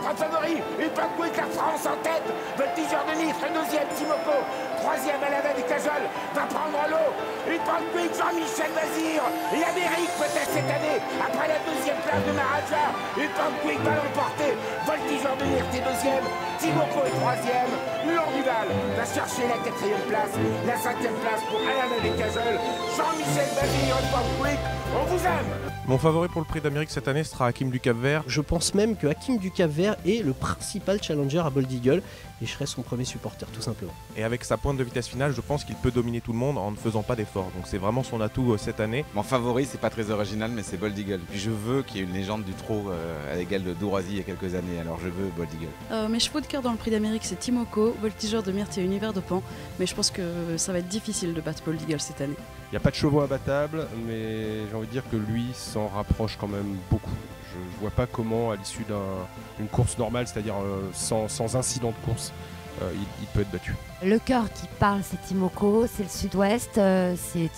notre favori, Upan Quick, la France en tête. Voltigeur de Nice, deuxième, Timoko. Troisième, Alava du Cajol, va prendre l'eau. Upan Quick, Jean-Michel Bazir. L'Amérique peut-être cette année, après la deuxième place de Maharaja. Upan Quick va l'emporter. Voltigeur de Nice est deuxième. Timoko est troisième. Huon Duval va chercher la quatrième place. La cinquième place pour Alava du Cajol. Jean-Michel Bazir, Upan Quick, on vous aime. Mon favori pour le Prix d'Amérique cette année sera Hakim du Cap-Vert. Je pense même que Hakim du Cap-Vert est le principal challenger à Bold Eagle et je serai son premier supporter tout simplement. Et avec sa pointe de vitesse finale, je pense qu'il peut dominer tout le monde en ne faisant pas d'efforts. Donc c'est vraiment son atout cette année. Mon favori, c'est pas très original, mais c'est Bold Eagle. Puis je veux qu'il y ait une légende du trot à l'égal de Dourazi il y a quelques années, alors je veux Bold Eagle. Mes chevaux de cœur dans le Prix d'Amérique, c'est Timoko, voltigeur de Myrthe et Univers de Pan. Mais je pense que ça va être difficile de battre Bold Eagle cette année. Il n'y a pas de chevaux imbattables, mais j'ai envie de dire que lui s'en rapproche quand même beaucoup. Je ne vois pas comment, à l'issue d'une course normale, c'est-à-dire sans incident de course, il peut être battu. Le cœur qui parle, c'est Timoko, c'est le sud-ouest.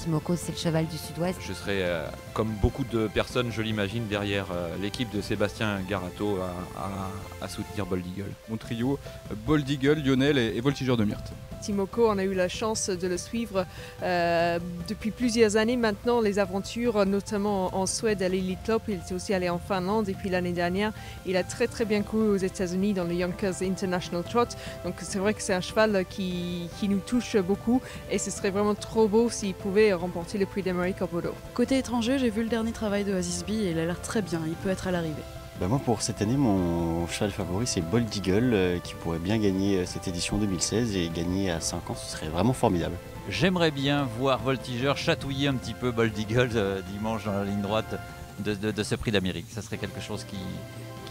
Timoko, c'est le cheval du sud-ouest. Je serai, comme beaucoup de personnes, je l'imagine, derrière l'équipe de Sébastien Garato à soutenir Bold Eagle. Mon trio, Bold Eagle, Lionel et Voltigeur de Myrthe. Timoko, on a eu la chance de le suivre depuis plusieurs années maintenant, les aventures, notamment en Suède à l'Elite Club. Il était aussi allé en Finlande et puis l'année dernière, il a très très bien couru aux États-Unis dans le Yonkers International Trot. Donc c'est vrai que c'est un cheval qui nous touche beaucoup et ce serait vraiment trop beau s'il pouvait remporter le Prix d'Amérique au Bordeaux. Côté étranger, j'ai vu le dernier travail de Azizbi et il a l'air très bien, il peut être à l'arrivée. Moi pour cette année, mon cheval favori c'est Bold Eagle qui pourrait bien gagner cette édition 2016 et gagner à 5 ans, ce serait vraiment formidable. J'aimerais bien voir Voltigeur chatouiller un petit peu Bold Eagle dimanche dans la ligne droite de ce Prix d'Amérique. Ça serait quelque chose qui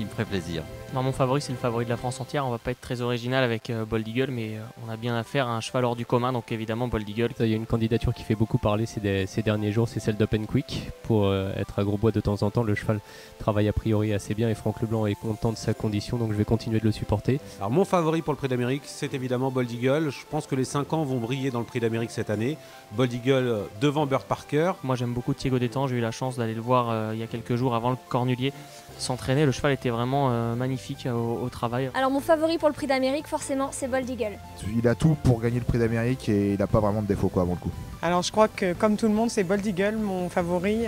me ferait plaisir. Non, mon favori c'est le favori de la France entière. On va pas être très original avec Bold Eagle, mais on a bien affaire à un cheval hors du commun, donc évidemment Bold Eagle. Il y a une candidature qui fait beaucoup parler ces derniers jours, c'est celle d'Open Quick. Pour être à Grosbois de temps en temps, le cheval travaille a priori assez bien et Franck Leblanc est content de sa condition, donc je vais continuer de le supporter. Alors mon favori pour le Prix d'Amérique, c'est évidemment Bold Eagle. Je pense que les 5 ans vont briller dans le Prix d'Amérique cette année. Bold Eagle devant Burt Parker. Moi j'aime beaucoup Thiago Détang, j'ai eu la chance d'aller le voir il y a quelques jours avant le Cornulier s'entraîner. Le cheval était vraiment magnifique au travail. Alors mon favori pour le Prix d'Amérique, forcément, c'est Bold Eagle. Il a tout pour gagner le Prix d'Amérique et il n'a pas vraiment de défaut avant le coup. Alors je crois que comme tout le monde, c'est Bold Eagle mon favori,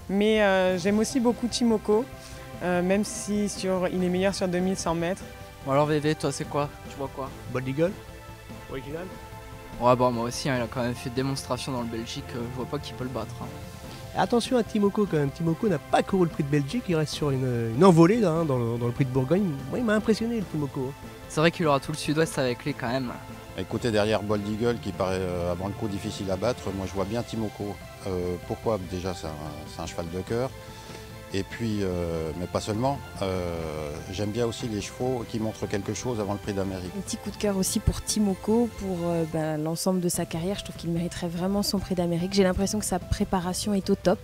mais j'aime aussi beaucoup Timoko, même si il est meilleur sur 2100 mètres. Bon alors VV, toi c'est quoi? Tu vois quoi? Bold Eagle original. Ouais bah moi aussi, il a quand même fait démonstration dans le Belgique, je vois pas qui peut le battre. Attention à Timoko quand même, Timoko n'a pas couru le Prix de Belgique, il reste sur une envolée là, dans le Prix de Bourgogne. Moi il m'a impressionné le Timoko. C'est vrai qu'il aura tout le sud-ouest avec lui quand même. Écoutez, derrière Bold Eagle qui paraît avant le coup difficile à battre, moi je vois bien Timoko. Pourquoi? Déjà c'est un cheval de cœur. Et puis, mais pas seulement, j'aime bien aussi les chevaux qui montrent quelque chose avant le Prix d'Amérique. Un petit coup de cœur aussi pour Timoko, pour l'ensemble de sa carrière. Je trouve qu'il mériterait vraiment son Prix d'Amérique. J'ai l'impression que sa préparation est au top.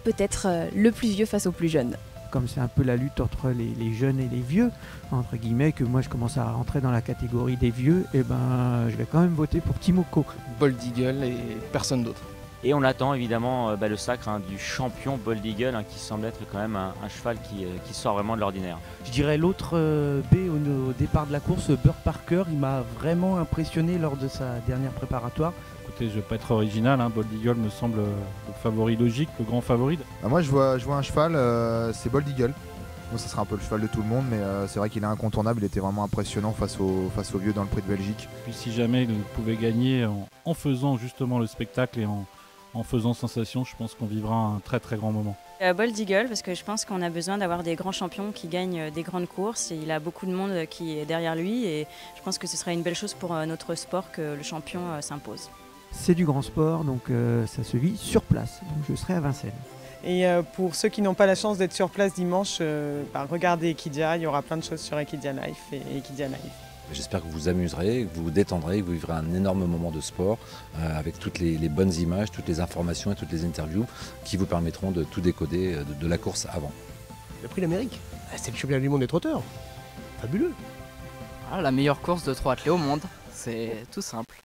Peut-être le plus vieux face au plus jeune. Comme c'est un peu la lutte entre les jeunes et les vieux, entre guillemets, que moi je commence à rentrer dans la catégorie des vieux, et je vais quand même voter pour Timoko. Bold Eagle et personne d'autre. Et on attend évidemment le sacre du champion Bold Eagle qui semble être quand même un cheval qui sort vraiment de l'ordinaire. Je dirais l'autre B au départ de la course, Burt Parker, il m'a vraiment impressionné lors de sa dernière préparatoire. Écoutez, je ne vais pas être original, Bold Eagle me semble le favori logique, le grand favori. Moi je vois un cheval, c'est Bold Eagle. Bon, ça sera un peu le cheval de tout le monde, mais c'est vrai qu'il est incontournable, il était vraiment impressionnant face aux vieux dans le Prix de Belgique. Puis si jamais il pouvait gagner en faisant justement le spectacle et en faisant sensation, je pense qu'on vivra un très très grand moment. Bold Eagle, parce que je pense qu'on a besoin d'avoir des grands champions qui gagnent des grandes courses. Et il a beaucoup de monde qui est derrière lui et je pense que ce serait une belle chose pour notre sport que le champion s'impose. C'est du grand sport, donc ça se vit sur place, donc je serai à Vincennes. Et pour ceux qui n'ont pas la chance d'être sur place dimanche, regardez Equidia, il y aura plein de choses sur Equidia Life et Equidia Live. J'espère que vous vous amuserez, que vous vous détendrez, que vous vivrez un énorme moment de sport avec toutes les bonnes images, toutes les informations et toutes les interviews qui vous permettront de tout décoder de la course avant. Le Prix d'Amérique, c'est le championnat du monde des trotteurs. Fabuleux. La meilleure course de trot attelé au monde, c'est tout simple.